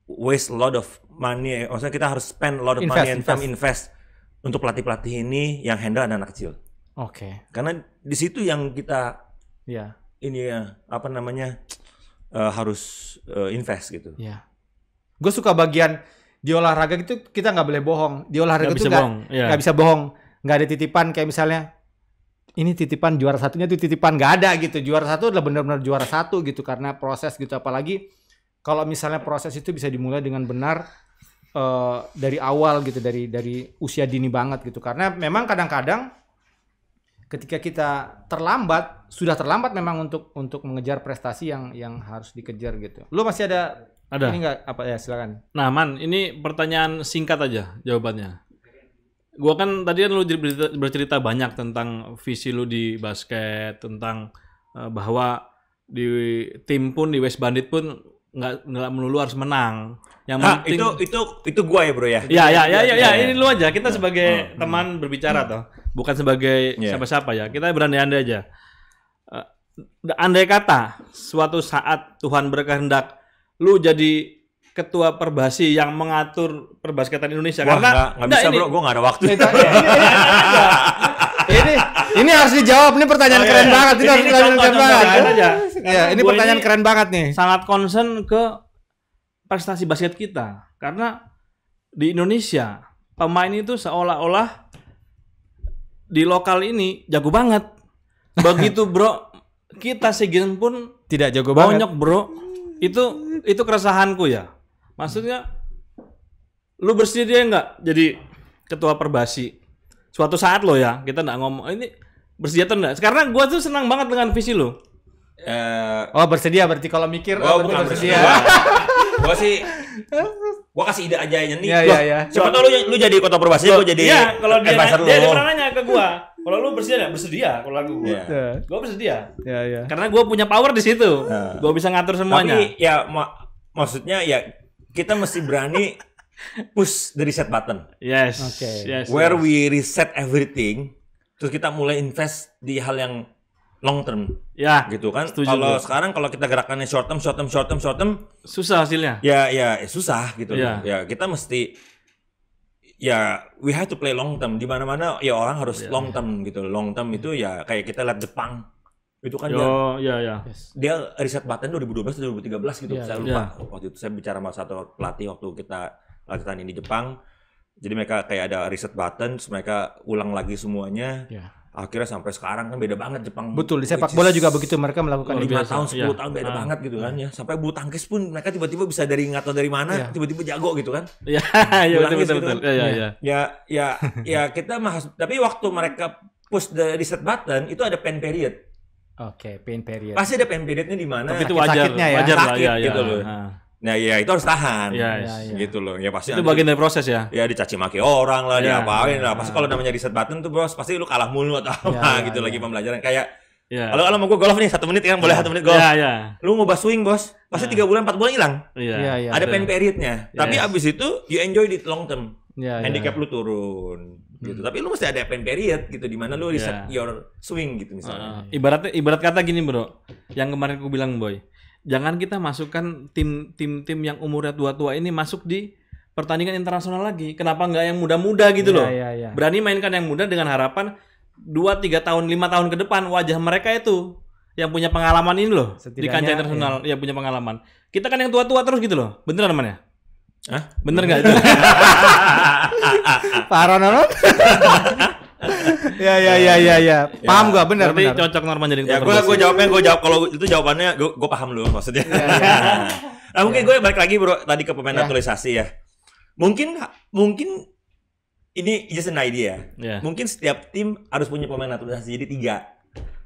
waste a lot of money, maksudnya kita harus spend a lot of money and time invest untuk pelatih-pelatih ini yang handle anak kecil. Karena di situ yang kita harus invest gitu. Gue suka bagian di olahraga itu kita nggak boleh bohong. Di olahraga itu nggak bisa bohong. Nggak ada titipan kayak misalnya ini titipan juara satunya tuh titipan, nggak ada gitu. Juara satu adalah benar-benar juara satu gitu karena proses gitu. Apalagi kalau misalnya proses itu bisa dimulai dengan benar dari awal gitu, dari usia dini banget gitu. Karena memang kadang-kadang ketika kita sudah terlambat memang untuk mengejar prestasi yang harus dikejar gitu. Lu masih ada? Ini nggak apa ya, silakan. Nah, Man, ini pertanyaan singkat aja jawabannya. Gua kan tadi kan lu bercerita banyak tentang visi lu di basket, tentang bahwa di tim pun di West Bandit pun nggak melulu harus menang. Yang penting itu gua ya, Bro ya. Ya, ini lu aja. Kita sebagai teman berbicara toh, bukan sebagai siapa-siapa ya. Kita berandai-andai aja. Andai kata suatu saat Tuhan berkehendak lu jadi ketua Perbasi yang mengatur perbasketan Indonesia, karena nggak bisa bro, gue nggak ada waktu. Ini harus dijawab, ini pertanyaan keren banget. Ini harus pertanyaan keren banget. Ya, ini pertanyaan keren banget nih. Sangat concern ke prestasi basket kita, karena di Indonesia pemain itu seolah-olah di lokal ini jago banget. Begitu bro, kita SEA Games pun tidak jago banget. Bonyok bro. Itu keresahanku ya. Maksudnya lu bersedia nggak jadi ketua Perbasi suatu saat lo ya, kita nggak ngomong ini bersedia atau enggak, karena gua tuh senang banget dengan visi lo. Bersedia berarti kalau mikir bukan bersedia. Gua kasih ide aja nih. Iya. Siapa tahu lu jadi ketua Perbasi, gua jadi kalau dia pernah nanya ke gua, kalau lu bersedia nggak? Bersedia kalau lagu gua. Gua bersedia. Iya. Karena gua punya power di situ. Gua bisa ngatur semuanya. Tapi ya maksudnya ya kita mesti berani push the reset button. Yes. Where we reset everything, terus kita mulai invest di hal yang long term. Ya. Gitu kan. Kalau sekarang kalau kita gerakannya short term, susah hasilnya. Ya susah gitu. Ya kita mesti we have to play long term. Di mana-mana ya orang harus long term gitu. Long term itu ya kayak kita lihat Jepang. Itu kan dia riset button 2012 atau 2013 gitu. Saya lupa. Waktu itu saya bicara sama satu pelatih waktu kita latihan ini di Jepang. Jadi mereka kayak ada riset button, terus mereka ulang lagi semuanya. Akhirnya sampai sekarang kan beda banget Jepang. Betul, di sepak bola juga begitu, mereka melakukan 5 tahun, 10 Iya. tahun beda banget gitu kan ya. Sampai bulu tangkis pun mereka tiba-tiba bisa dari nggak tahu dari mana, tiba-tiba jago gitu kan. Iya, iya Bulu tangkis betul. gitu kan. Ya kita tapi waktu mereka push the reset button itu ada pen period. Oke, pain period. Pasti ada pen periodnya di mana. Tapi itu wajar, sakitnya ya. wajar lah Sakit ya, gitu ya. loh. Nah, Nah ya itu harus tahan. Iya, iya. Gitu loh. Ya pasti itu nanti- bagian dari proses ya. ya dicaci maki orang lah, Iya. diapain lah. Pasti kalau namanya reset button tuh bos, pasti lu kalah mulu atau apa gitu lagi pembelajaran. Kayak Iya. kalau mau gue golf nih 1 menit kan boleh 1 menit golf. Iya, iya. Lu ngubah swing bos, pasti 3 bulan 4 bulan hilang. Iya. Iya. Ada pen periodnya. Tapi Yes. abis itu you enjoy it long term. Iya, Handicap lu turun gitu. Tapi lu mesti ada pen period gitu di mana lu reset your swing gitu misalnya. Ibarat kata gini bro, yang kemarin aku bilang boy, jangan kita masukkan tim yang umurnya tua-tua ini masuk di pertandingan internasional lagi. Kenapa nggak yang muda-muda gitu loh? Iya. Berani mainkan yang muda dengan harapan 2-3 tahun, 5 tahun ke depan wajah mereka itu yang punya pengalaman ini loh di Setidaknya, kancah internasional, ya punya pengalaman. Kita kan yang tua-tua terus gitu loh, bener namanya? Hah? Bener nggak itu? Parah Nono. Ya. Paham gua, benar. Berarti cocok Norman jadi Ya ketua gue jawab kalau itu jawabannya gue paham lu maksudnya. Nah, mungkin gue balik lagi bro tadi ke pemain naturalisasi ya. Mungkin ini just an idea. Ya. Mungkin setiap tim harus punya pemain naturalisasi jadi 3.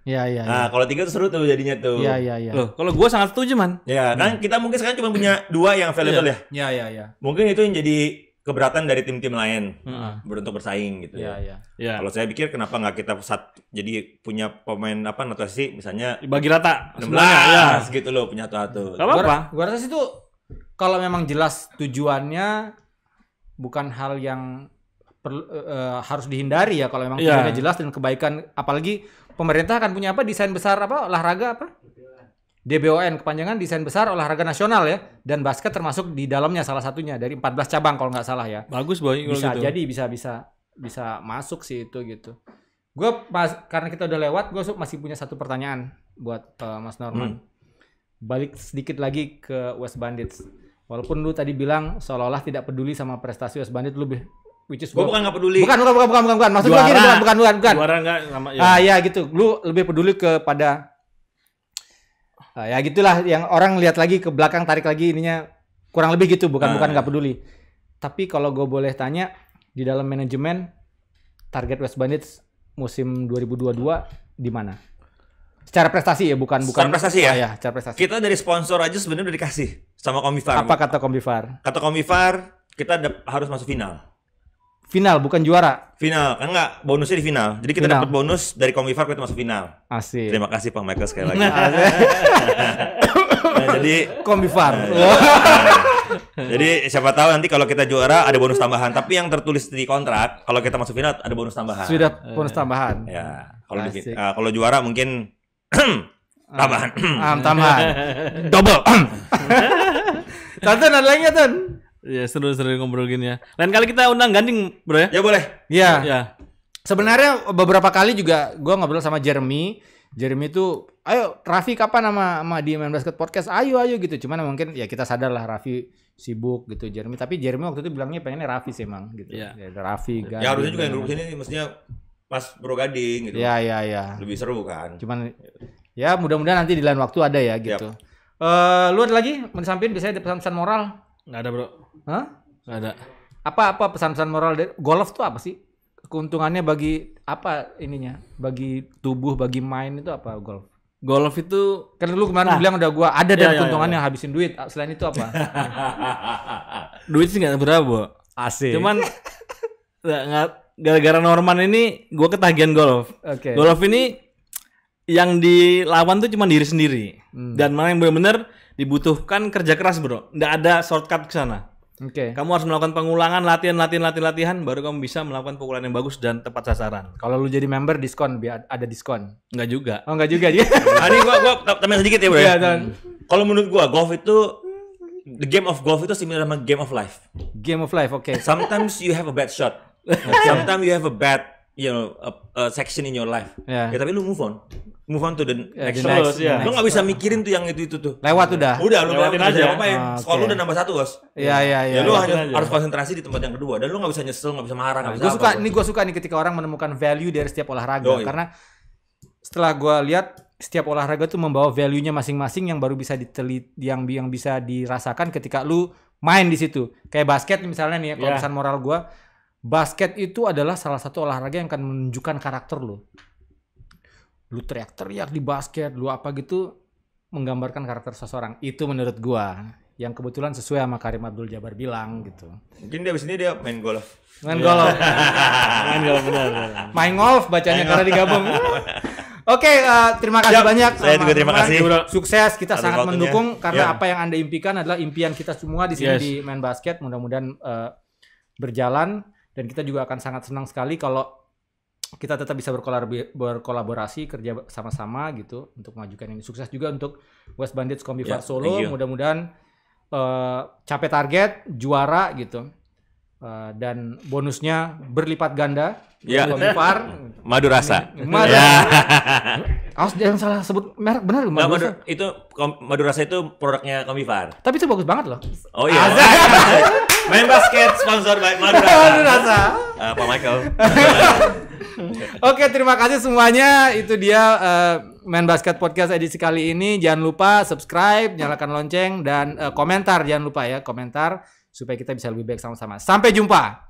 Iya. Nah, kalau 3 tuh seru tuh jadinya tuh. Iya. Loh, kalau gue sangat setuju man. Ya, kan kita mungkin sekarang cuma punya 2 yang available ya. Iya. Mungkin itu yang jadi keberatan dari tim-tim lain untuk bersaing gitu ya. Iya. Ya. Kalau saya pikir kenapa nggak kita jadi punya pemain naturalisasi misalnya Bagi rata 16 semuanya. Ya. gitu loh punya satu. Gak apa-apa. Gua rasa itu kalau memang jelas tujuannya bukan hal yang harus dihindari ya, kalau memang tujuannya jelas dan kebaikan, apalagi pemerintah akan punya desain besar olahraga DBON, kepanjangan desain besar olahraga nasional ya, dan basket termasuk di dalamnya salah satunya dari 14 cabang kalau nggak salah ya. Bagus boy kalau Bisa gitu. jadi bisa masuk sih itu gitu. Karena kita udah lewat, gue masih punya satu pertanyaan buat Mas Norman. Balik sedikit lagi ke West Bandits. Walaupun lu tadi bilang seolah-olah tidak peduli sama prestasi West Bandits, lu which is Gue bukan nggak peduli. Bukan. Maksud gue gini, bukan. Juara enggak sama ya. Ya gitu. Lu lebih peduli kepada ya gitulah, yang orang lihat lagi ke belakang, tarik lagi ininya, kurang lebih gitu, bukan nggak peduli. Tapi kalau gue boleh tanya, di dalam manajemen target West Bandits musim 2022 di mana? Secara prestasi ya, bukan Secara prestasi ya? Ya, secara prestasi. Kita dari sponsor aja sebenarnya udah dikasih sama Komifar. Apa kata Komifar? Kata Komifar kita harus masuk final. Final, bukan juara. Final, kan enggak, bonusnya di final. Jadi kita Final. dapat bonus dari Komifar kita masuk final. Asik. Terima kasih Pak Michael sekali lagi. Nah, jadi Komifar. jadi siapa tahu nanti kalau kita juara ada bonus tambahan. Tapi yang tertulis di kontrak kalau kita masuk final ada bonus tambahan. Sudah bonus tambahan. Ya, kalau Asik. kalau juara mungkin tambahan. Tambahan. Double. Tonton ada lagi ya, Ton? Ya seru-seru ngobrol gini ya. Lain kali kita undang Ganding bro ya. Ya boleh. Iya. Ya. Sebenarnya beberapa kali juga gue ngobrol sama Jeremy. Jeremy itu, ayo Raffi kapan sama di Main Basket Podcast? Ayo gitu. Cuman mungkin ya kita sadar lah Raffi sibuk gitu Jeremy. Tapi Jeremy waktu itu bilangnya pengennya Raffi sih emang gitu. Iya. Ya, Raffi. Ya harusnya juga yang duduk sini mestinya pas Bro Gading gitu. Iya. Lebih seru kan. Cuman ya mudah-mudahan nanti di lain waktu ada ya gitu. Lu ada lagi mensampaikan biasanya ada pesan-pesan moral? Nggak ada bro. Hah? Nggak ada. Apa pesan-pesan moral dari golf tuh apa sih? Keuntungannya bagi apa ininya? Bagi tubuh, bagi mind itu apa golf? Golf itu Kan lu kemarin bilang udah gua ada dan Iya, keuntungannya habisin duit. Selain itu apa? duit sih nggak berapa bro. Asik. Cuman nggak gara-gara Norman ini gue ketagihan golf. Oke. Golf ini yang dilawan tuh cuma diri sendiri. Dan mana yang benar-benar dibutuhkan kerja keras bro. Nggak ada shortcut ke sana. Oke. Kamu harus melakukan pengulangan, latihan, baru kamu bisa melakukan pukulan yang bagus dan tepat sasaran. Kalau lu jadi member diskon, biar ada diskon. Enggak juga. Oh enggak juga dia. Ini gua tambahin sedikit ya bro. Iya, Ya. Don. Kalau menurut gua golf itu the game of golf itu similar sama game of life. Game of life, oke. Sometimes you have a bad shot. Sometimes you have a bad, a section in your life. Ya. Ya tapi lu move on. move on to the next the one. next, ya. Lu nggak bisa mikirin tuh yang itu tuh. Lewat udah. Udah lu Lewatin nggak bisa aja. apa-apain. Skor lu Oke. udah nambah 1, Bos. Iya. Ya lu hanya aja. harus konsentrasi di tempat yang kedua dan lu nggak bisa nyesel, nggak bisa marah, nggak bisa Gue suka, apa. ini gue suka nih ketika orang menemukan value dari setiap olahraga. Yoi. Karena setelah gue lihat setiap olahraga tuh membawa value-nya masing-masing yang baru bisa yang bisa dirasakan ketika lu main di situ. Kayak basket misalnya nih ya, kalau pesan moral gue, basket itu adalah salah satu olahraga yang akan menunjukkan karakter lu. Lu teriak-teriak di basket, lu apa gitu, menggambarkan karakter seseorang. Itu menurut gua yang kebetulan sesuai sama Karim Abdul Jabbar bilang gitu. Mungkin dia abis ini dia main golf. Main golf. Main golf benar. Main golf bacanya karena digabung. Oke, terima kasih banyak. Saya juga terima kasih. Sukses, kita Atas sangat waktunya. mendukung karena Ya. apa yang Anda impikan adalah impian kita semua di sini Yes. di Main Basket. Mudah-mudahan berjalan dan kita juga akan sangat senang sekali kalau kita tetap bisa berkolaborasi kerja sama-sama gitu untuk mengajukan ini. Sukses juga untuk West Bandits Kombifar Ya, Solo. thank you. Mudah-mudahan capai target, juara gitu. Dan bonusnya berlipat ganda. Ya. Kombifar. Madu rasa. Madu. Ya. Awas jangan salah sebut merek, benar Nggak, madu. madu rasa itu produknya Kombifar. Tapi itu bagus banget loh. Oh iya. Main basket sponsor by Madu Rasa. Madu rasa. Pak Michael. Oke, terima kasih semuanya. Itu dia Main Basket Podcast edisi kali ini. Jangan lupa subscribe, nyalakan lonceng, dan komentar. Jangan lupa ya, komentar supaya kita bisa lebih baik sama-sama. Sampai jumpa.